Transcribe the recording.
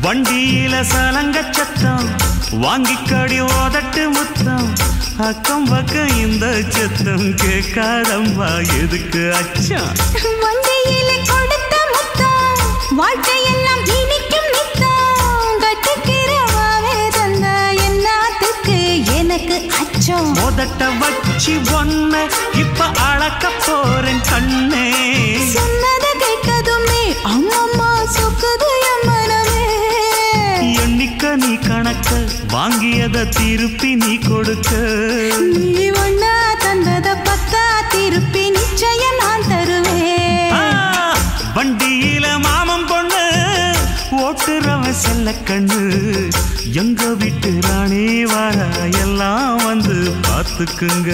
வண்டியில சலங்க சத்தம் வாங்கிக்கடி ஓதட்டு முத்தம் அக்கம் பக்கம் இந்த சத்தம் கேட்காதம்மா எதுக்கு அச்சம் வண்டியில கொடுத்த முத்தம் வாழ்க்கையெல்லாம் இனிக்கும் நித்தம் கட்டுக்கிறவாவே தந்த என்னத்துக்கு எனக்கு அச்சம் ஓதட்ட வச்சு ஒன்ன இப்ப அளக்க போறேன் கண்ணே சொன்னதை கேட்டதுமே அம்மம்மா சொக்குது என் மனமே எண்ணிக்க நீ கணக்க வாங்கியத திருப்பி நீ கொடுக்க நீ ஒன்னா தந்தத பத்தா திருப்பி நிச்சயம் நான் தருவேன் வண்டியில மாமன் பொண்ணு ஓட்டுறவன் செல்ல கண்ணு எங்க வீட்டு ராணி வாரா எல்லாம் வந்து பார்த்துக்குங்க